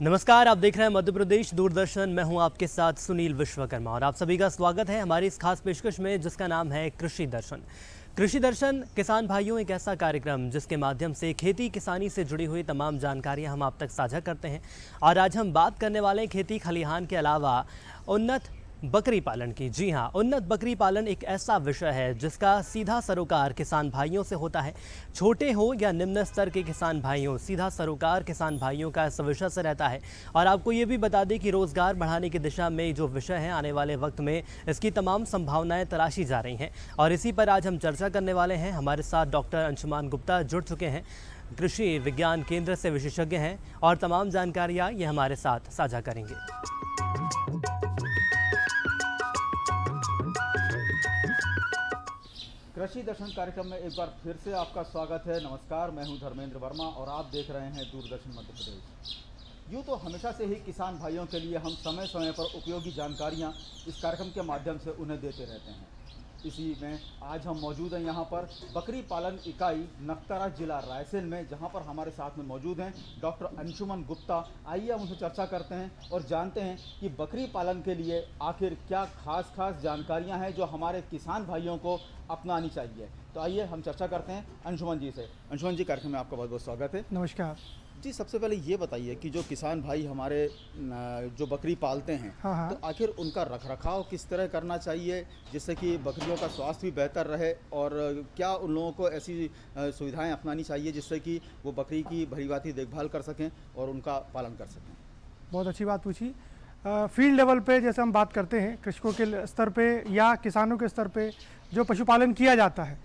नमस्कार, आप देख रहे हैं मध्य प्रदेश दूरदर्शन। मैं हूं आपके साथ सुनील विश्वकर्मा और आप सभी का स्वागत है हमारी इस खास पेशकश में जिसका नाम है कृषि दर्शन। कृषि दर्शन किसान भाइयों एक ऐसा कार्यक्रम जिसके माध्यम से खेती किसानी से जुड़ी हुई तमाम जानकारियां हम आप तक साझा करते हैं। और आज हम बात करने वाले हैं खेती खलिहान के अलावा उन्नत बकरी पालन की। जी हाँ, उन्नत बकरी पालन एक ऐसा विषय है जिसका सीधा सरोकार किसान भाइयों से होता है। छोटे हो या निम्न स्तर के किसान भाइयों, सीधा सरोकार किसान भाइयों का इस विषय से रहता है। और आपको ये भी बता दें कि रोज़गार बढ़ाने की दिशा में जो विषय है, आने वाले वक्त में इसकी तमाम संभावनाएं तलाशी जा रही हैं। और इसी पर आज हम चर्चा करने वाले हैं। हमारे साथ डॉक्टर अंशुमान गुप्ता जुड़ चुके हैं, कृषि विज्ञान केंद्र से विशेषज्ञ हैं और तमाम जानकारियाँ ये हमारे साथ साझा करेंगे। कृषि दर्शन कार्यक्रम में एक बार फिर से आपका स्वागत है। नमस्कार, मैं हूं धर्मेंद्र वर्मा और आप देख रहे हैं दूरदर्शन मध्य प्रदेश। यूँ तो हमेशा से ही किसान भाइयों के लिए हम समय समय पर उपयोगी जानकारियां इस कार्यक्रम के माध्यम से उन्हें देते रहते हैं। इसी में आज हम मौजूद हैं यहाँ पर बकरी पालन इकाई नखतारा जिला रायसेन में, जहाँ पर हमारे साथ में मौजूद हैं डॉक्टर अंशुमान गुप्ता। आइए हम उनसे चर्चा करते हैं और जानते हैं कि बकरी पालन के लिए आखिर क्या खास जानकारियाँ हैं जो हमारे किसान भाइयों को अपनानी चाहिए। तो आइए हम चर्चा करते हैं अंशुमान जी से। अंशुमान जी, कार्यक्रम में आपका बहुत बहुत स्वागत है। नमस्कार जी। सबसे पहले ये बताइए कि जो किसान भाई हमारे जो बकरी पालते हैं, हाँ। तो आखिर उनका रखरखाव किस तरह करना चाहिए जिससे कि बकरियों का स्वास्थ्य भी बेहतर रहे, और क्या उन लोगों को ऐसी सुविधाएं अपनानी चाहिए जिससे कि वो बकरी की भलीभांति देखभाल कर सकें और उनका पालन कर सकें। बहुत अच्छी बात पूछी। फील्ड लेवल पे जैसे हम बात करते हैं, कृषकों के स्तर पे या किसानों के स्तर पे जो पशुपालन किया जाता है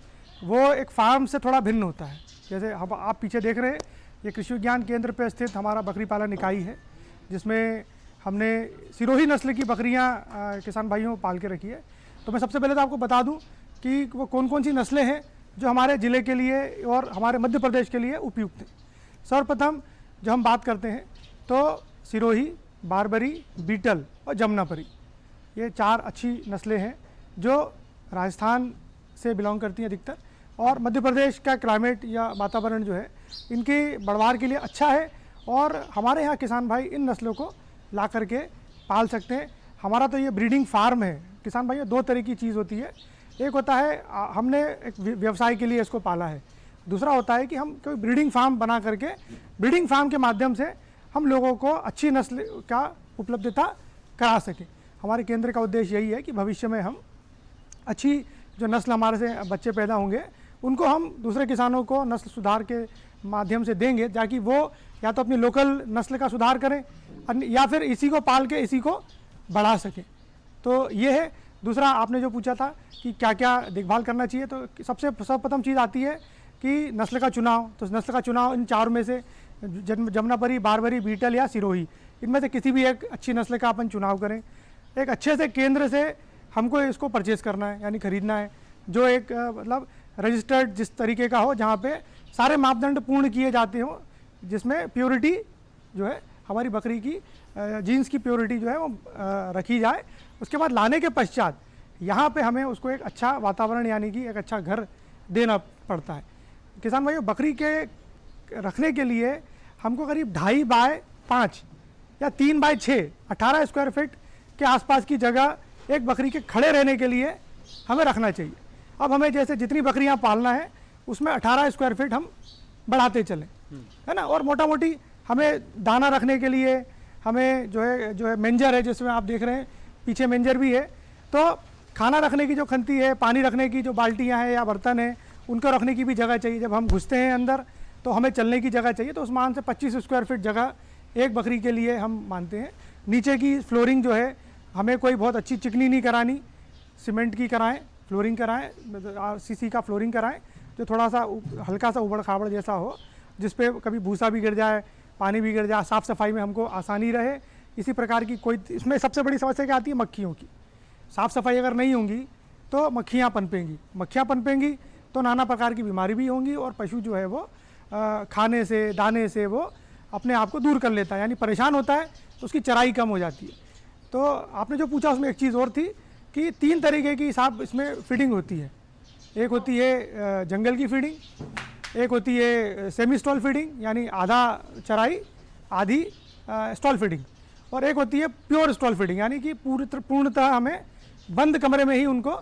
वो एक फार्म से थोड़ा भिन्न होता है। जैसे हम आप पीछे देख रहे हैं, ये कृषि विज्ञान केंद्र पे स्थित हमारा बकरी पालन इकाई है, जिसमें हमने सिरोही नस्ल की बकरियां किसान भाइयों पाल के रखी है। तो मैं सबसे पहले तो आपको बता दूं कि वो कौन कौन सी नस्लें हैं जो हमारे ज़िले के लिए और हमारे मध्य प्रदेश के लिए उपयुक्त हैं। सर्वप्रथम जो हम बात करते हैं तो सिरोही, बारबरी, बीटल और जमुनापरी, ये 4 अच्छी नस्लें हैं जो राजस्थान से बिलोंग करती हैं अधिकतर। और मध्य प्रदेश का क्लाइमेट या वातावरण जो है इनकी बढ़वार के लिए अच्छा है और हमारे यहाँ किसान भाई इन नस्लों को ला करके पाल सकते हैं। हमारा तो ये ब्रीडिंग फार्म है। किसान भाई 2 तरह की चीज़ होती है। एक होता है हमने एक व्यवसाय के लिए इसको पाला है, दूसरा होता है कि हम कोई ब्रीडिंग फार्म बना करके ब्रीडिंग फार्म के माध्यम से हम लोगों को अच्छी नस्ल का उपलब्धता करा सकें। हमारे केंद्र का उद्देश्य यही है कि भविष्य में हम अच्छी जो नस्ल हमारे से बच्चे पैदा होंगे उनको हम दूसरे किसानों को नस्ल सुधार के माध्यम से देंगे, ताकि वो या तो अपनी लोकल नस्ल का सुधार करें या फिर इसी को पाल के इसी को बढ़ा सकें। तो ये है। दूसरा आपने जो पूछा था कि क्या क्या देखभाल करना चाहिए, तो सबसे सर्वप्रथम चीज़ आती है कि नस्ल का चुनाव। तो नस्ल का चुनाव इन 4 में से जमुनापरी, बारबरी, बीटल या सिरोही, इनमें से किसी भी एक अच्छी नस्ल का अपन चुनाव करें। एक अच्छे से केंद्र से हमको इसको परचेज़ करना है, यानी ख़रीदना है, जो एक मतलब रजिस्टर्ड जिस तरीके का हो, जहाँ पे सारे मापदंड पूर्ण किए जाते हों, जिसमें प्योरिटी जो है हमारी बकरी की जीन्स की प्योरिटी जो है वो रखी जाए। उसके बाद लाने के पश्चात यहाँ पे हमें उसको एक अच्छा वातावरण यानी कि एक अच्छा घर देना पड़ता है। किसान भाइयों, बकरी के रखने के लिए हमको करीब 2.5 बाय 5 या 3 बाय 6 18 स्क्वायर फीट के आसपास की जगह एक बकरी के खड़े रहने के लिए हमें रखना चाहिए। अब हमें जैसे जितनी बकरियां पालना है उसमें 18 स्क्वायर फीट हम बढ़ाते चलें, है ना। और मोटा मोटी हमें दाना रखने के लिए हमें जो है मेंजर है, जिसमें आप देख रहे हैं पीछे मेंजर भी है। तो खाना रखने की जो खंती है, पानी रखने की जो बाल्टियाँ हैं या बर्तन हैं, उनको रखने की भी जगह चाहिए। जब हम घुसते हैं अंदर तो हमें चलने की जगह चाहिए। तो उस मान से 25 स्क्वायर फीट जगह एक बकरी के लिए हम मानते हैं। नीचे की फ्लोरिंग जो है हमें कोई बहुत अच्छी चिकनी नहीं करानी, सीमेंट की कराएं, फ्लोरिंग कराएं, RCC का फ्लोरिंग कराएं, जो थोड़ा सा हल्का सा उबड़ खाबड़ जैसा हो, जिस पे कभी भूसा भी गिर जाए, पानी भी गिर जाए, साफ़ सफाई में हमको आसानी रहे। इसी प्रकार की कोई, इसमें सबसे बड़ी समस्या क्या आती है, मक्खियों की। साफ़ सफाई अगर नहीं होंगी तो मक्खियाँ पनपेंगी तो नाना प्रकार की बीमारी भी होंगी और पशु जो है वो खाने से दाने से वो अपने आप को दूर कर लेता है, यानी परेशान होता है, तो उसकी चराई कम हो जाती है। तो आपने जो पूछा उसमें एक चीज़ और थी कि 3 तरीके की साहब इसमें फीडिंग होती है। एक होती है जंगल की फीडिंग, एक होती है सेमी स्टॉल फीडिंग यानी आधा चराई आधी स्टॉल फीडिंग, और एक होती है प्योर स्टॉल फीडिंग यानी कि पूर्णतः हमें बंद कमरे में ही उनको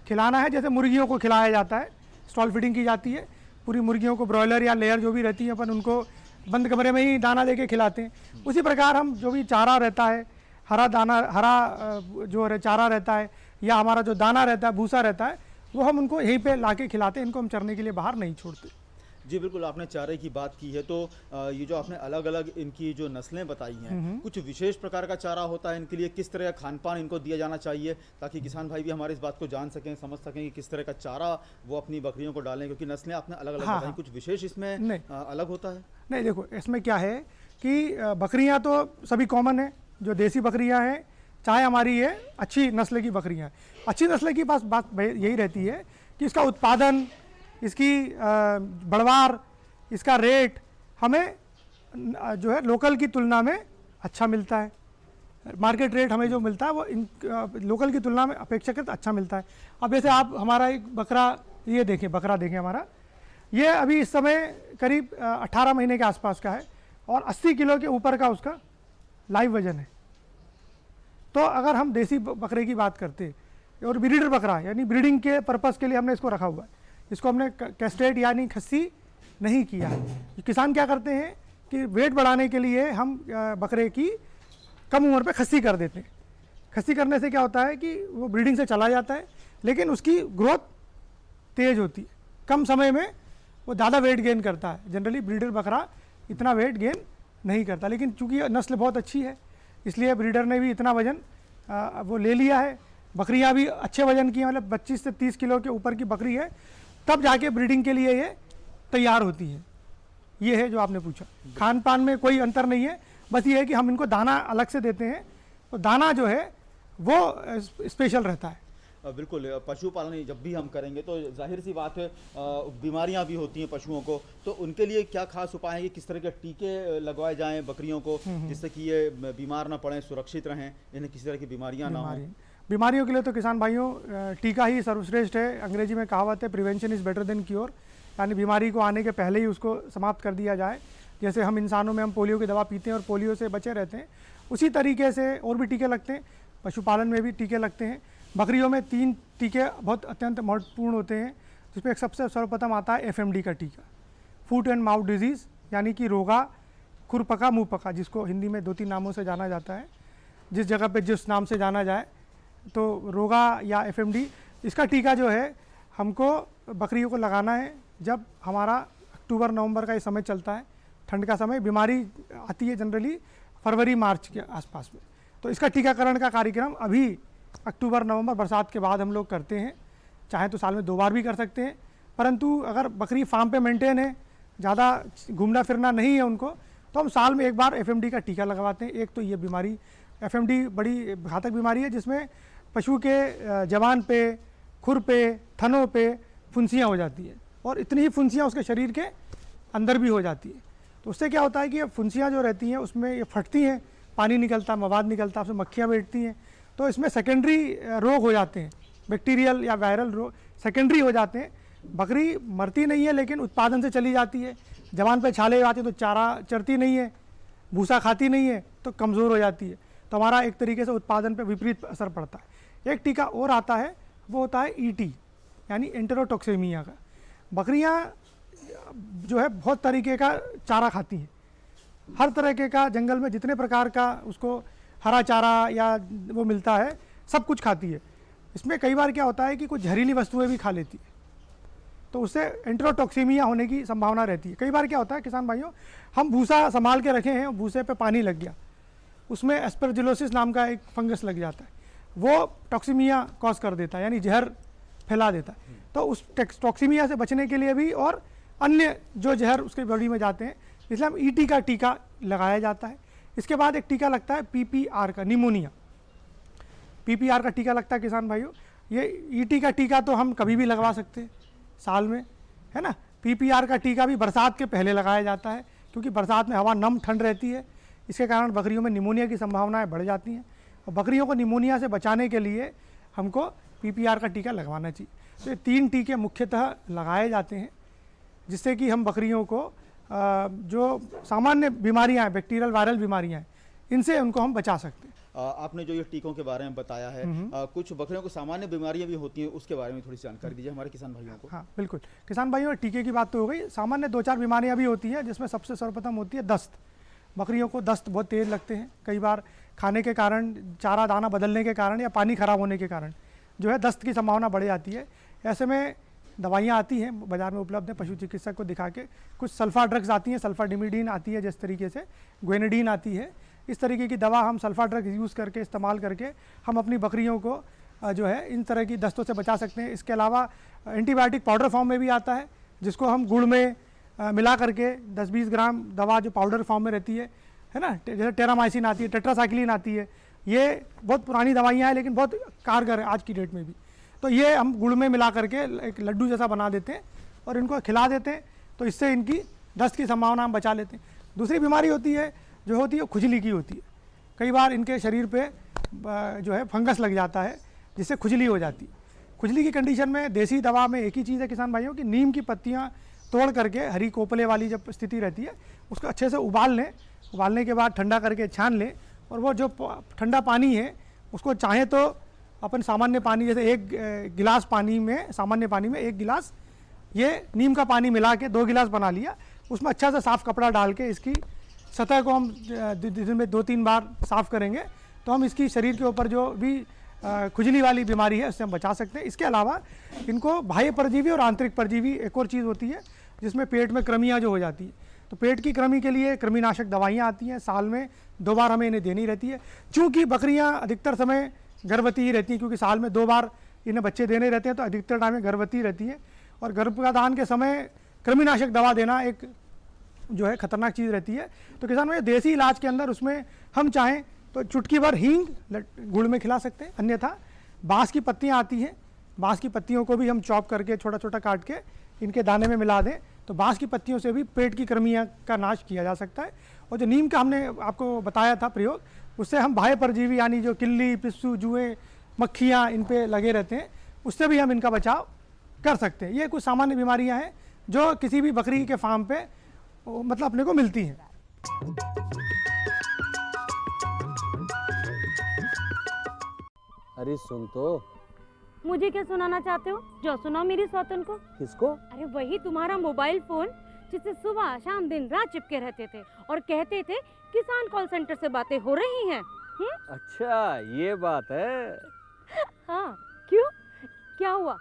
खिलाना है, जैसे मुर्गियों को खिलाया जाता है। स्टॉल फीडिंग की जाती है, पूरी मुर्गियों को ब्रॉयलर या लेयर जो भी रहती है अपन उनको बंद कमरे में ही दाना देके खिलाते हैं। उसी प्रकार हम जो भी चारा रहता है, हरा जो चारा रहता है या हमारा जो दाना रहता है, भूसा रहता है, वो हम उनको यहीं पे लाके खिलाते हैं, इनको हम चरने के लिए बाहर नहीं छोड़ते। जी बिल्कुल, आपने चारे की बात की है तो ये जो आपने अलग अलग इनकी जो नस्लें बताई हैं, कुछ विशेष प्रकार का चारा होता है इनके लिए, किस तरह का खान पान इनको दिया जाना चाहिए ताकि किसान भाई भी हमारे इस बात को जान सकें, समझ सकें कि किस तरह का चारा वो अपनी बकरियों को डालें, क्योंकि नस्लें आपने अलग अलग बताई, कुछ विशेष इसमें अलग होता है? नहीं, देखो इसमें क्या है कि बकरियाँ तो सभी कॉमन है, जो देसी बकरियाँ हैं, चाहे हमारी ये अच्छी नस्ल की बकरियाँ हैं। अच्छी नस्ल की बात यही रहती है कि इसका उत्पादन, इसकी बढ़वार, इसका रेट हमें जो है लोकल की तुलना में अच्छा मिलता है। मार्केट रेट हमें जो मिलता है वो लोकल की तुलना में अपेक्षाकृत अच्छा मिलता है। अब जैसे आप हमारा एक बकरा बकरा देखें हमारा, ये अभी इस समय करीब 18 महीने के आसपास का है और 80 किलो के ऊपर का उसका लाइव वजन है। तो अगर हम देसी बकरे की बात करते और ब्रीडर बकरा यानी ब्रीडिंग के पर्पज़ के लिए हमने इसको रखा हुआ है, इसको हमने कैस्ट्रेट यानी खस्सी नहीं किया है। किसान क्या करते हैं कि वेट बढ़ाने के लिए हम बकरे की कम उम्र पे खस्सी कर देते हैं। खस्सी करने से क्या होता है कि वो ब्रीडिंग से चला जाता है, लेकिन उसकी ग्रोथ तेज़ होती है, कम समय में वो ज़्यादा वेट गेन करता है। जनरली ब्रीडर बकरा इतना वेट गेन नहीं करता, लेकिन चूँकि नस्ल बहुत अच्छी है इसलिए ब्रीडर ने भी इतना वज़न वो ले लिया है। बकरियाँ भी अच्छे वज़न की हैं, मतलब 25 से 30 किलो के ऊपर की बकरी है, तब जाके ब्रीडिंग के लिए ये तैयार होती है। ये है जो आपने पूछा। खान पान में कोई अंतर नहीं है, बस ये है कि हम इनको दाना अलग से देते हैं, तो दाना जो है वो स्पेशल रहता है। बिल्कुल, पशुपालन जब भी हम करेंगे तो जाहिर सी बात है बीमारियां भी होती हैं पशुओं को, तो उनके लिए क्या खास उपाय हैं कि किस तरह के टीके लगवाए जाएं बकरियों को जिससे कि ये बीमार ना पड़ें, सुरक्षित रहें, इन्हें किसी तरह की बीमारियां ना हों? बीमारियों के लिए तो किसान भाइयों टीका ही सर्वश्रेष्ठ है। अंग्रेजी में कहावत है prevention is better than cure, यानी बीमारी को आने के पहले ही उसको समाप्त कर दिया जाए। जैसे हम इंसानों में हम पोलियो की दवा पीते हैं और पोलियो से बचे रहते हैं, उसी तरीके से और भी टीके लगते हैं, पशुपालन में भी टीके लगते हैं। बकरियों में 3 टीके बहुत अत्यंत महत्वपूर्ण होते हैं, जिसमें एक सबसे सर्वप्रथम आता है FMD का टीका, फूट एंड माउथ डिजीज़, यानी कि रोगा, खुरपका, मुँह पका, जिसको हिंदी में 2-3 नामों से जाना जाता है। जिस जगह पे जिस नाम से जाना जाए, तो रोगा या FMD, इसका टीका जो है हमको बकरियों को लगाना है जब हमारा अक्टूबर-नवंबर का ये समय चलता है, ठंड का समय। बीमारी आती है जनरली फरवरी-मार्च के आसपास में, तो इसका टीकाकरण का कार्यक्रम अभी अक्टूबर-नवंबर बरसात के बाद हम लोग करते हैं। चाहे तो साल में 2 बार भी कर सकते हैं, परंतु अगर बकरी फार्म पे मेंटेन है, ज़्यादा घूमना फिरना नहीं है उनको, तो हम साल में 1 बार FMD का टीका लगवाते हैं। एक तो ये बीमारी FMD बड़ी घातक बीमारी है जिसमें पशु के जवान पे, खुर पे, थनों पे फुंसियाँ हो जाती है और इतनी ही फुंसियाँ उसके शरीर के अंदर भी हो जाती है। तो उससे क्या होता है कि ये फुंसियाँ जो रहती हैं उसमें ये फटती हैं, पानी निकलता, मवाद निकलता, उसमें मक्खियाँ बैठती हैं, तो इसमें सेकेंडरी रोग हो जाते हैं, बैक्टीरियल या वायरल रोग सेकेंडरी हो जाते हैं। बकरी मरती नहीं है लेकिन उत्पादन से चली जाती है, जवान पे छाले आते हैं तो चारा चरती नहीं है, भूसा खाती नहीं है, तो कमज़ोर हो जाती है, तो हमारा एक तरीके से उत्पादन पे विपरीत असर पड़ता है। एक टीका और आता है, वो होता है ET यानी एंटेरोटॉक्सेमिया का। बकरियां जो है बहुत तरीके का चारा खाती हैं, हर तरह का जंगल में जितने प्रकार का उसको हरा चारा या वो मिलता है सब कुछ खाती है। इसमें कई बार क्या होता है कि कुछ जहरीली वस्तुएं भी खा लेती है, तो उससे एंटेरोटॉक्सेमिया होने की संभावना रहती है। कई बार क्या होता है किसान भाइयों, हम भूसा संभाल के रखे हैं, भूसे पे पानी लग गया, उसमें एस्परजिलोसिस नाम का एक फंगस लग जाता है, वो टॉक्सीमिया कॉज कर देता है, यानी जहर फैला देता है। तो उस टॉक्सीमिया से बचने के लिए भी और अन्य जो जहर उसके बॉडी में जाते हैं, इसलिए हम ET का टीका लगाया जाता है। इसके बाद एक टीका लगता है PPR का, निमोनिया। PPR का टीका लगता है किसान भाइयों, ये ET का टीका तो हम कभी भी लगवा सकते हैं साल में, है ना। PPR का टीका भी बरसात के पहले लगाया जाता है, क्योंकि बरसात में हवा नम ठंड रहती है, इसके कारण बकरियों में निमोनिया की संभावनाएं बढ़ जाती हैं, और बकरियों को निमोनिया से बचाने के लिए हमको PPR का टीका लगवाना चाहिए। तो ये 3 टीके मुख्यतः लगाए जाते हैं, जिससे कि हम बकरियों को जो सामान्य बीमारियां हैं, बैक्टीरियल वायरल बीमारियां हैं, इनसे उनको हम बचा सकते हैं। आपने जो ये टीकों के बारे में बताया है, कुछ बकरियों को सामान्य बीमारियां भी होती हैं, उसके बारे में थोड़ी सी जानकारी दीजिए हमारे किसान भाइयों को। हाँ बिल्कुल, किसान भाइयों, टीके की बात तो हो गई। सामान्य 2-4 बीमारियां भी होती हैं, जिसमें सबसे सर्वप्रथम होती है दस्त। बकरियों को दस्त बहुत तेज़ लगते हैं, कई बार खाने के कारण, चारा दाना बदलने के कारण या पानी खराब होने के कारण जो है दस्त की संभावना बढ़ जाती है। ऐसे में दवाइयाँ आती हैं, बाज़ार में उपलब्ध है, पशु चिकित्सक को दिखा के। कुछ सल्फा ड्रग्स आती हैं, सल्फाडिमिडीन आती है, जिस तरीके से ग्वेनेडीन आती है, इस तरीके की दवा हम सल्फा ड्रग्स यूज़ करके, इस्तेमाल करके हम अपनी बकरियों को जो है इन तरह की दस्तों से बचा सकते हैं। इसके अलावा एंटीबायोटिक पाउडर फॉर्म में भी आता है, जिसको हम गुड़ में मिला करके 10-20 ग्राम दवा जो पाउडर फॉर्म में रहती है ना, जैसे टेरामाइसिन आती है, टेट्रासाइक्लिन आती है, ये बहुत पुरानी दवाइयाँ हैं लेकिन बहुत कारगर है आज की डेट में भी। तो ये हम गुड़ में मिला करके एक लड्डू जैसा बना देते हैं और इनको खिला देते हैं, तो इससे इनकी दस्त की संभावना हम बचा लेते हैं। दूसरी बीमारी होती है जो होती है खुजली की होती है। कई बार इनके शरीर पे जो है फंगस लग जाता है, जिससे खुजली हो जाती है। खुजली की कंडीशन में देसी दवा में एक ही चीज़ है किसान भाइयों की, नीम की पत्तियाँ तोड़ करके, हरी कोपले वाली जब स्थिति रहती है उसको अच्छे से उबाल लें, उबालने के बाद ठंडा करके छान लें, और वो जो ठंडा पानी है उसको चाहे तो अपन सामान्य पानी, जैसे 1 गिलास पानी में, सामान्य पानी में 1 गिलास ये नीम का पानी मिला के 2 गिलास बना लिया, उसमें अच्छा सा साफ़ कपड़ा डाल के इसकी सतह को हम दिन में 2-3 बार साफ़ करेंगे, तो हम इसकी शरीर के ऊपर जो भी खुजली वाली बीमारी है उससे हम बचा सकते हैं। इसके अलावा इनको बाह्य परजीवी और आंतरिक परजीवी एक और चीज़ होती है, जिसमें पेट में कृमियाँ जो हो जाती है, तो पेट की कृमि के लिए कृमिनाशक दवाइयाँ आती हैं, साल में 2 बार हमें इन्हें देनी रहती है। चूँकि बकरियाँ अधिकतर समय गर्भवती ही रहती हैं, क्योंकि साल में 2 बार इन्हें बच्चे देने रहते हैं, तो अधिकतर टाइम में गर्भवती रहती हैं, और गर्भदान के समय कृमिनाशक दवा देना एक जो है खतरनाक चीज़ रहती है। तो किसान भाई, देसी इलाज के अंदर उसमें हम चाहें तो चुटकी भर हींग गुड़ में खिला सकते हैं, अन्यथा बाँस की पत्तियाँ आती हैं, बाँस की पत्तियों को भी हम चॉप करके छोटा छोटा काट के इनके दाने में मिला दें, तो बाँस की पत्तियों से भी पेट की कृमियाँ का नाश किया जा सकता है। और जो नीम का हमने आपको बताया था प्रयोग, उससे हम बाह्य परजीवी यानी जो किल्ली, पिस्सू, जुएँ, मक्खियाँ इन पे लगे रहते हैं, उससे भी हम इनका बचाव कर सकते हैं। ये कुछ सामान्य बीमारियाँ हैं जो किसी भी बकरी के फार्म पे मतलब अपने को मिलती हैं। अरे सुन तो। मुझे क्या सुनाना चाहते हो? जो सुनाओ मेरी सौतन को। किसको? अरे वही तुम्हारा मोबाइल फोन, जिससे सुबह शाम दिन रात चिपके रहते थे और कहते थे किसान कॉल सेंटर से बातें हो रही हैं। अच्छा ये बात है। हाँ क्यों, क्या हुआ?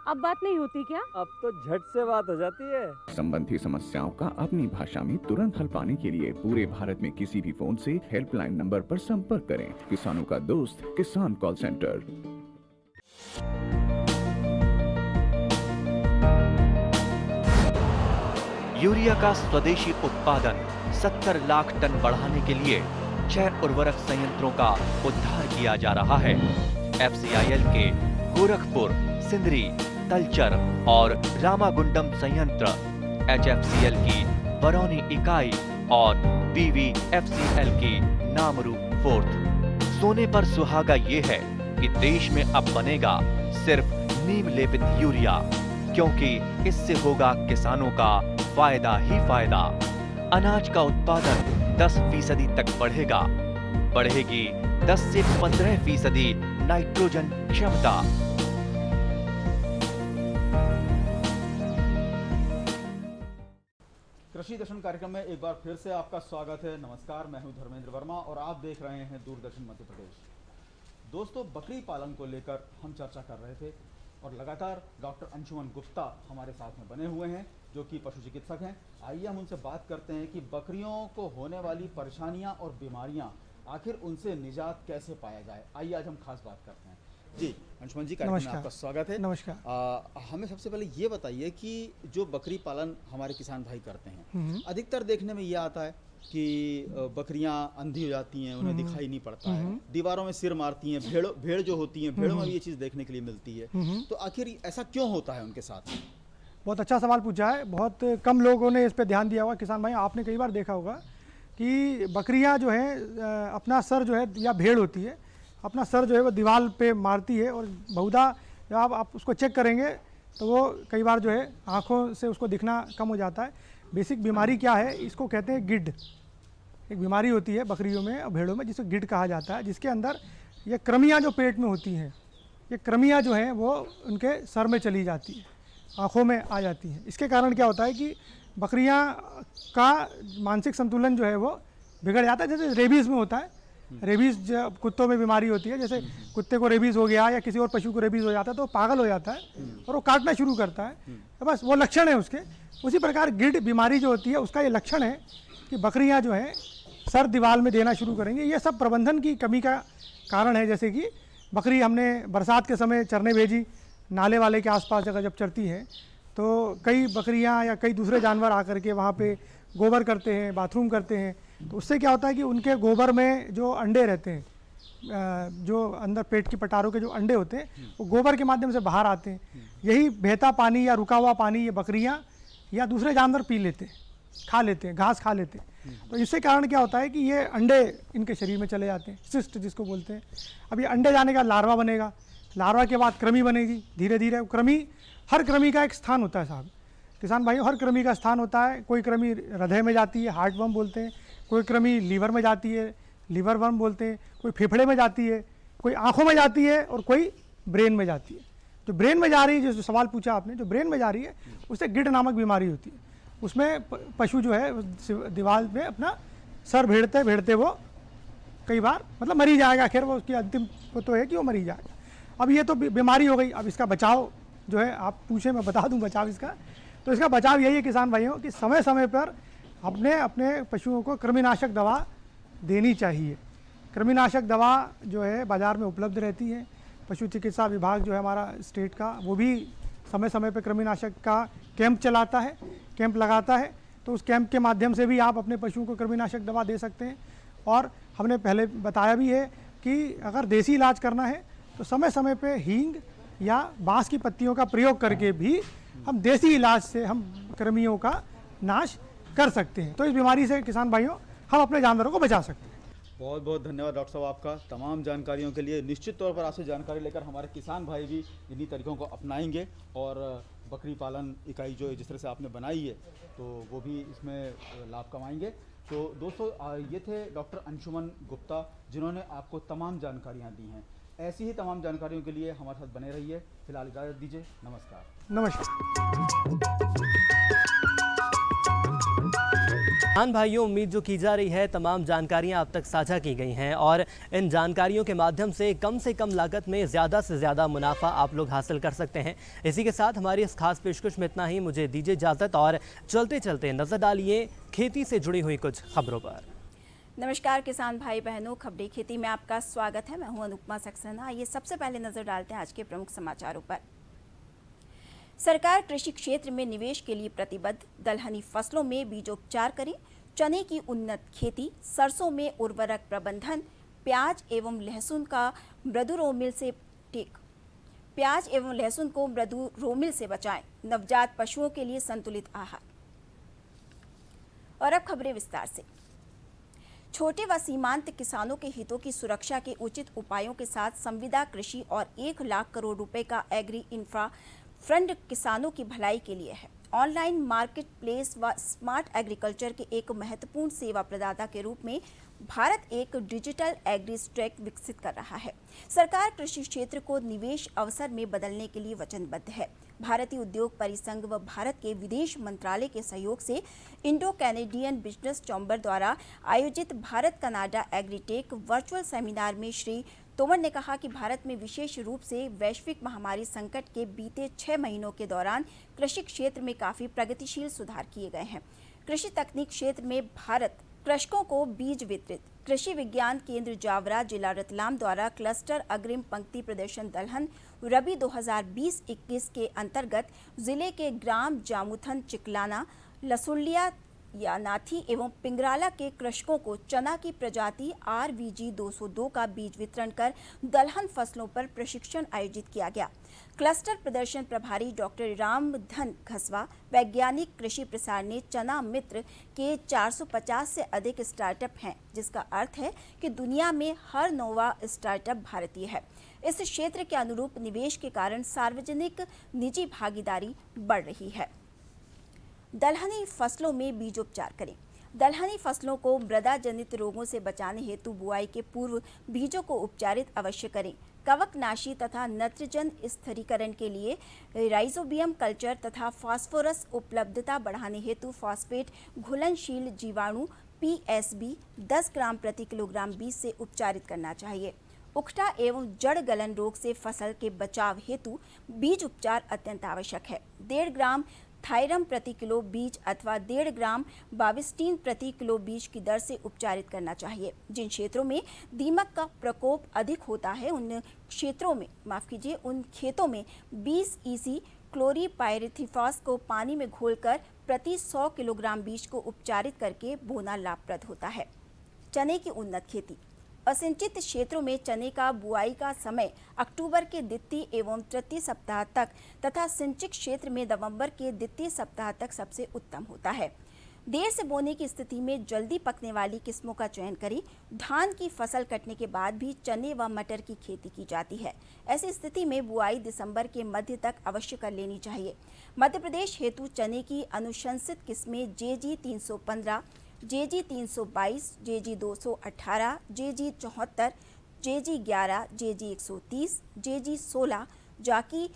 अब बात नहीं होती क्या? अब तो झट से बात हो जाती है। संबंधी समस्याओं का अपनी भाषा में तुरंत हल पाने के लिए पूरे भारत में किसी भी फोन से हेल्पलाइन नंबर पर संपर्क करें। किसानों का दोस्त किसान कॉल सेंटर। यूरिया का स्वदेशी उत्पादन 70 लाख टन बढ़ाने के लिए 6 उर्वरक संयंत्रों का उद्धार किया जा रहा है। FCIL के गोरखपुर, सिंदरी, तलचर और रामागुंडम संयंत्र, HFCL की बरौनी इकाई और BVFCL की नामरू फोर्थ। सोने पर सुहागा ये है कि देश में अब बनेगा सिर्फ नीम लेपित यूरिया, क्योंकि इससे होगा किसानों का फायदा ही फायदा। अनाज का उत्पादन 10% तक बढ़ेगा, बढ़ेगी 10 से 15% नाइट्रोजन क्षमता। कृषि दर्शन कार्यक्रम में एक बार फिर से आपका स्वागत है। नमस्कार, मैं हूं धर्मेंद्र वर्मा और आप देख रहे हैं दूरदर्शन मध्य प्रदेश। दोस्तों, बकरी पालन को लेकर हम चर्चा कर रहे थे और लगातार डॉक्टर अंशुमन गुप्ता हमारे साथ में बने हुए हैं, जो कि पशु चिकित्सक हैं। आइए हम उनसे बात करते हैं कि बकरियों को होने वाली परेशानियां और बीमारियां, आखिर उनसे निजात कैसे पाया जाए। आइए आज हम खास बात करते हैं। जी, अंशुमन जी, कार्यक्रम में नमस्कार। आपका स्वागत है। नमस्कार। हमें सबसे पहले ये बताइए कि जो बकरी पालन हमारे किसान भाई करते हैं, अधिकतर देखने में ये आता है कि बकरियां अंधी हो जाती हैं, उन्हें दिखाई नहीं पड़ता है, दीवारों में सिर मारती हैं, भेड़ जो होती हैं, भेड़ों में भी ये चीज़ देखने के लिए मिलती है। तो आखिर ऐसा क्यों होता है उनके साथ? बहुत अच्छा सवाल पूछा है। बहुत कम लोगों ने इस पे ध्यान दिया होगा। किसान भाई, आपने कई बार देखा होगा कि बकरियां जो है अपना सर जो है, या भेड़ होती है, अपना सर जो है वो दीवार पे मारती है, और बहुधा जब आप उसको चेक करेंगे तो वो कई बार जो है आँखों से उसको दिखना कम हो जाता है। बेसिक बीमारी क्या है, इसको कहते हैं गिड। एक बीमारी होती है बकरियों में और भेड़ों में जिसको गिड कहा जाता है, जिसके अंदर ये कृमियाँ जो पेट में होती हैं, ये कृमियाँ जो हैं वो उनके सर में चली जाती है, आँखों में आ जाती हैं। इसके कारण क्या होता है कि बकरियाँ का मानसिक संतुलन जो है वो बिगड़ जाता है। जैसे रेबीज़ में होता है, रेबीज़ जब कुत्तों में बीमारी होती है, जैसे कुत्ते को रेबीज़ हो गया या किसी और पशु को रेबीज़ हो जाता है तो वो पागल हो जाता है और वो काटना शुरू करता है, तो बस वो लक्षण है उसके। उसी प्रकार गिड बीमारी जो होती है उसका ये लक्षण है कि बकरियाँ जो हैं सर दीवार में देना शुरू करेंगे। ये सब प्रबंधन की कमी का कारण है। जैसे कि बकरी हमने बरसात के समय चरने भेजी, नाले वाले के आसपास जगह जब चरती हैं तो कई बकरियां या कई दूसरे जानवर आकर के वहाँ पे गोबर करते हैं, बाथरूम करते हैं, तो उससे क्या होता है कि उनके गोबर में जो अंडे रहते हैं, जो अंदर पेट की पटारों के जो अंडे होते हैं वो गोबर के माध्यम से बाहर आते हैं। यही बहता पानी या रुका हुआ पानी ये बकरियां या दूसरे जानवर पी लेते हैं, खा लेते हैं, घास खा लेते हैं। तो इससे कारण क्या होता है कि ये अंडे इनके शरीर में चले जाते हैं, सिस्ट जिसको बोलते हैं। अब ये अंडे जाने का लार्वा बनेगा, लार्वा के बाद कृमि बनेगी, धीरे धीरे कृमि, हर कृमि का एक स्थान होता है साहब, किसान भाइयों, हर कृमि का स्थान होता है। कोई कृमि हृदय में जाती है, हार्ट वर्म बोलते हैं, कोई कृमि लीवर में जाती है, लीवर वर्म बोलते हैं, कोई फेफड़े में जाती है, कोई आँखों में जाती है और कोई ब्रेन में जाती है। जो ब्रेन में जा रही है, जो सवाल पूछा आपने, जो ब्रेन में जा रही है उससे गिड नामक बीमारी होती है। उसमें पशु जो है दीवार में अपना सर भेड़ते भेड़ते वो कई बार मतलब मरी जाएगा। खैर वो उसकी अंतिम वो तो है कि वो मरी जाएगा। अब ये तो बीमारी हो गई। अब इसका बचाव जो है आप पूछे, मैं बता दूं बचाव इसका। तो इसका बचाव यही है किसान भाइयों कि समय समय पर अपने पशुओं को कृमिनाशक दवा देनी चाहिए। कृमिनाशक दवा जो है बाज़ार में उपलब्ध रहती है। पशु चिकित्सा विभाग जो है हमारा स्टेट का, वो भी समय समय पर कृमिनाशक का कैंप चलाता है, कैंप लगाता है। तो उस कैंप के माध्यम से भी आप अपने पशुओं को कृमिनाशक दवा दे सकते हैं। और हमने पहले बताया भी है कि अगर देसी इलाज करना है तो समय समय पे हींग या बांस की पत्तियों का प्रयोग करके भी हम देसी इलाज से हम कृमियों का नाश कर सकते हैं। तो इस बीमारी से किसान भाइयों हम अपने जानवरों को बचा सकते हैं। बहुत बहुत धन्यवाद डॉक्टर साहब आपका तमाम जानकारियों के लिए। निश्चित तौर पर आपसे जानकारी लेकर हमारे किसान भाई भी इन्हीं तरीकों को अपनाएंगे और बकरी पालन इकाई जो जिस तरह से आपने बनाई है तो वो भी इसमें लाभ कमाएंगे। तो दोस्तों, ये थे डॉक्टर अंशुमन गुप्ता जिन्होंने आपको तमाम जानकारियाँ दी हैं। ऐसी ही तमाम जानकारियों के लिए हमारे साथ बने रहिए। फिलहाल इजाज़त दीजिए। नमस्कार। किसान भाइयों, उम्मीद जो की जा रही है तमाम जानकारियां अब तक साझा की गई हैं और इन जानकारियों के माध्यम से कम लागत में ज़्यादा से ज़्यादा मुनाफा आप लोग हासिल कर सकते हैं। इसी के साथ हमारी इस खास पेशकश में इतना ही। मुझे दीजिए इजाज़त और चलते चलते नज़र डालिए खेती से जुड़ी हुई कुछ खबरों पर। नमस्कार किसान भाई बहनों, खबरें खेती में आपका स्वागत है। मैं हूं अनुपमा सक्सेना। ये सबसे पहले नजर डालते हैं आज के प्रमुख समाचारों पर। सरकार कृषि क्षेत्र में निवेश के लिए प्रतिबद्ध। दलहनी फसलों में बीजोपचार करें, चने की उन्नत खेती, सरसों में उर्वरक प्रबंधन, प्याज एवं लहसुन को मृदु रोमिल से बचाएं, नवजात पशुओं के लिए संतुलित आहार। और अब खबरें विस्तार से। छोटे व सीमांत किसानों के हितों की सुरक्षा के उचित उपायों के साथ संविदा कृषि और 1 लाख करोड़ रुपए का एग्री इंफ्रा फंड किसानों की भलाई के लिए है। ऑनलाइन मार्केट प्लेस व स्मार्ट एग्रीकल्चर के एक महत्वपूर्ण सेवा प्रदाता के रूप में भारत एक डिजिटल एग्री स्टैक विकसित कर रहा है। सरकार कृषि क्षेत्र को निवेश अवसर में बदलने के लिए वचनबद्ध है। भारतीय उद्योग परिसंघ व भारत के विदेश मंत्रालय के सहयोग से इंडो कैनेडियन बिजनेस चैम्बर द्वारा आयोजित Bharat Canada agritech virtual seminar में श्री तोमर ने कहा कि भारत में विशेष रूप से वैश्विक महामारी संकट के बीते 6 महीनों के दौरान कृषि क्षेत्र में काफी प्रगतिशील सुधार किए गए हैं। कृषि तकनीक क्षेत्र में भारत कृषकों को बीज वितरित। कृषि विज्ञान केंद्र जावरा जिला रतलाम द्वारा क्लस्टर अग्रिम पंक्ति प्रदर्शन दलहन रबी 2020-21 के अंतर्गत जिले के ग्राम जामुथन, चिकलाना, लसुलिया या नाथी एवं पिंगराला के कृषकों को चना की प्रजाति RVG 202 का बीज वितरण कर दलहन फसलों पर प्रशिक्षण आयोजित किया गया। क्लस्टर प्रदर्शन प्रभारी डॉक्टर रामधन घसवा, वैज्ञानिक कृषि प्रसार ने चना मित्र के 450 से अधिक स्टार्टअप हैं, जिसका अर्थ है कि दुनिया में हर 9वां स्टार्टअप भारतीय है। इस क्षेत्र के अनुरूप निवेश के कारण सार्वजनिक निजी भागीदारी बढ़ रही है। दलहनी फसलों में बीजोपचार करें। दलहनी फसलों को मृदा जनित रोगों से बचाने हेतु बुआई के पूर्व बीजों को उपचारित अवश्य करें। कवकनाशी तथा नत्रजन स्थिरीकरण के लिए राइजोबियम कल्चर तथा फास्फोरस उपलब्धता बढ़ाने हेतु फॉस्फेट घुलनशील जीवाणु PSB 10 ग्राम प्रति किलोग्राम बीज से उपचारित करना चाहिए। उखटा एवं जड़ गलन रोग से फसल के बचाव हेतु बीज उपचार अत्यंत आवश्यक है। 1.5 ग्राम थायरम प्रति किलो बीज अथवा 1.5 ग्राम बाविस्टीन प्रति किलो बीज की दर से उपचारित करना चाहिए। जिन क्षेत्रों में दीमक का प्रकोप अधिक होता है उन खेतों में 20 EC क्लोरीपाइरिथिफॉस को पानी में घोलकर प्रति 100 किलोग्राम बीज को उपचारित करके बोना लाभप्रद होता है। चने की उन्नत खेती। असिंचित क्षेत्रों में चने का बुआई का समय अक्टूबर के द्वितीय एवं तृतीय सप्ताह तक तथा सिंचित क्षेत्र में नवंबर के द्वितीय सप्ताह तक सबसे उत्तम होता है। देर से बोने की स्थिति में जल्दी पकने वाली किस्मों का चयन करें। धान की फसल कटने के बाद भी चने व मटर की खेती की जाती है। ऐसी स्थिति में बुआई दिसंबर के मध्य तक अवश्य कर लेनी चाहिए। मध्य प्रदेश हेतु चने की अनुशंसित किस्में JG 315, JG 322, JG 218, JG 74, JG 11, JG 130, JG 16, जाकी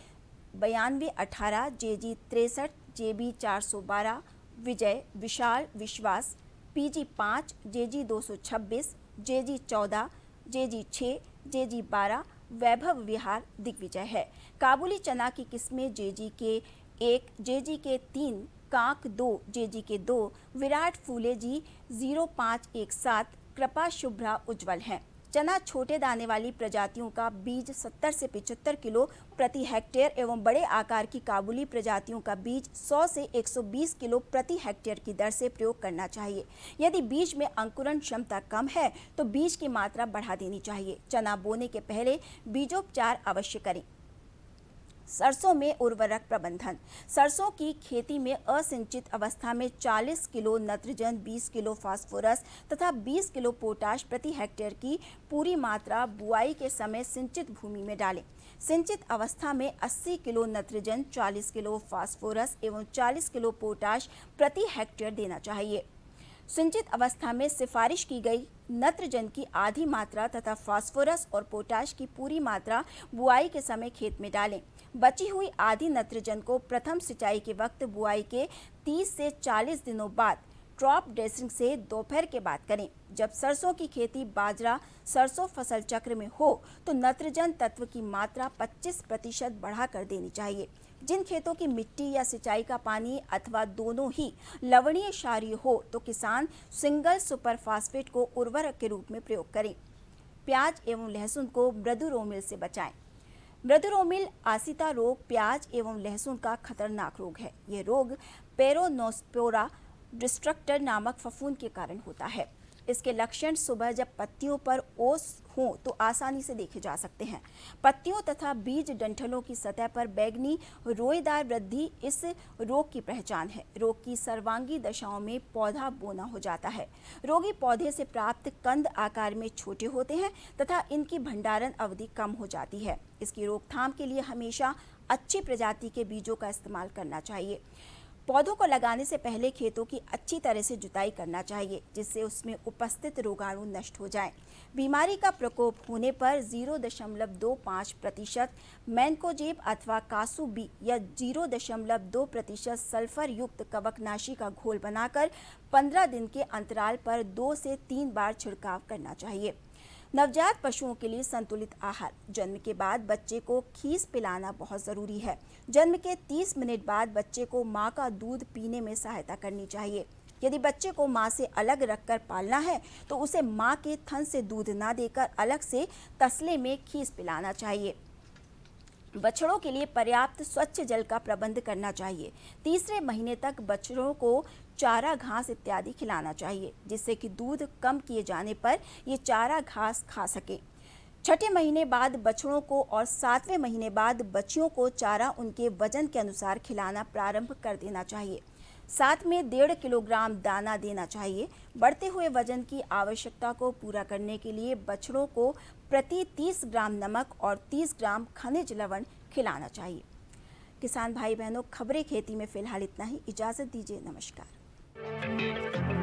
9218, JG 63, JB 412, विजय, विशाल, विश्वास, PG 5, JG 226, JG 14, JG 6, JG 12, वैभव विहार, दिग्विजय है। काबुली चना की किस्में JG के 1, JG के 3, कांक 2, JG के 2, विराट फूले जी 0517, कृपा शुभ्रा उज्जवल हैं। चना छोटे दाने वाली प्रजातियों का बीज 70 से 75 किलो प्रति हेक्टेयर एवं बड़े आकार की काबुली प्रजातियों का बीज 100 से 120 किलो प्रति हेक्टेयर की दर से प्रयोग करना चाहिए। यदि बीज में अंकुरण क्षमता कम है तो बीज की मात्रा बढ़ा देनी चाहिए। चना बोने के पहले बीजोपचार अवश्य करें। सरसों में उर्वरक प्रबंधन। सरसों की खेती में असिंचित अवस्था में 40 किलो नत्रजन, 20 किलो फास्फोरस तथा 20 किलो पोटाश प्रति हेक्टेयर की पूरी मात्रा बुआई के समय सिंचित भूमि में डालें। सिंचित अवस्था में 80 किलो नत्रजन, 40 किलो फास्फोरस एवं 40 किलो पोटाश प्रति हेक्टेयर देना चाहिए। सिंचित अवस्था में सिफारिश की गई नत्रजन की आधी मात्रा तथा फास्फोरस और पोटाश की पूरी मात्रा बुआई के समय खेत में डालें। बची हुई आधी नत्रजन को प्रथम सिंचाई के वक्त बुआई के 30 से 40 दिनों बाद क्रॉप ड्रेसिंग से दोपहर के बाद करें। जब सरसों की खेती बाजरा सरसों फसल चक्र में हो तो नत्रजन तत्व की मात्रा 25% बढ़ाकर देनी चाहिए। जिन खेतों की मिट्टी या सिंचाई का पानी अथवा दोनों ही लवणीय क्षारीय हो तो किसान सिंगल सुपर फास्फेट को उर्वरक के रूप में प्रयोग करें। प्याज एवं लहसुन को मृदुरोमिल से बचाएं। मृदुरोमिल आसिता रोग प्याज एवं लहसुन का खतरनाक रोग है। यह रोग पेरोनोस्पोरा डिस्ट्रक्टर नामक फफूंद के कारण होता है। इसके लक्षण सुबह जब पत्तियों पर ओस हों तो आसानी से देखे जा सकते हैं। पत्तियों तथा बीज डंठलों की सतह पर बैंगनी रोएदार वृद्धि इस रोग की पहचान है। रोग की सर्वांगी दशाओं में पौधा बोना हो जाता है। रोगी पौधे से प्राप्त कंद आकार में छोटे होते हैं तथा इनकी भंडारण अवधि कम हो जाती है। इसकी रोकथाम के लिए हमेशा अच्छी प्रजाति के बीजों का इस्तेमाल करना चाहिए। पौधों को लगाने से पहले खेतों की अच्छी तरह से जुताई करना चाहिए जिससे उसमें उपस्थित रोगाणु नष्ट हो जाएं। बीमारी का प्रकोप होने पर 0.25% मैनकोजेब अथवा कासू बी या 0.2% सल्फर युक्त कवकनाशी का घोल बनाकर 15 दिन के अंतराल पर 2 से 3 बार छिड़काव करना चाहिए। नवजात पशुओं के लिए संतुलित आहार। जन्म के बाद बच्चे को खीस पिलाना बहुत ज़रूरी है। जन्म के 30 मिनट बाद बच्चे को मां का दूध पीने में सहायता करनी चाहिए। यदि बच्चे को मां से अलग रखकर पालना है तो उसे मां के थन से दूध ना देकर अलग से तसले में खीस पिलाना चाहिए। बछड़ों के लिए पर्याप्त स्वच्छ जल का प्रबंध करना चाहिए। तीसरे महीने तक बछड़ों को चारा, घास इत्यादि खिलाना चाहिए, जिससे कि दूध कम किए जाने पर ये चारा घास खा सके। छठे महीने बाद बछड़ों को और 7वें महीने बाद बच्चियों को चारा उनके वजन के अनुसार खिलाना प्रारंभ कर देना चाहिए। साथ में 1.5 किलोग्राम दाना देना चाहिए। बढ़ते हुए वजन की आवश्यकता को पूरा करने के लिए बछड़ों को प्रति 30 ग्राम नमक और 30 ग्राम खनिज लवण खिलाना चाहिए। किसान भाई बहनों, खबरें खेती में फिलहाल इतना ही। इजाजत दीजिए, नमस्कार।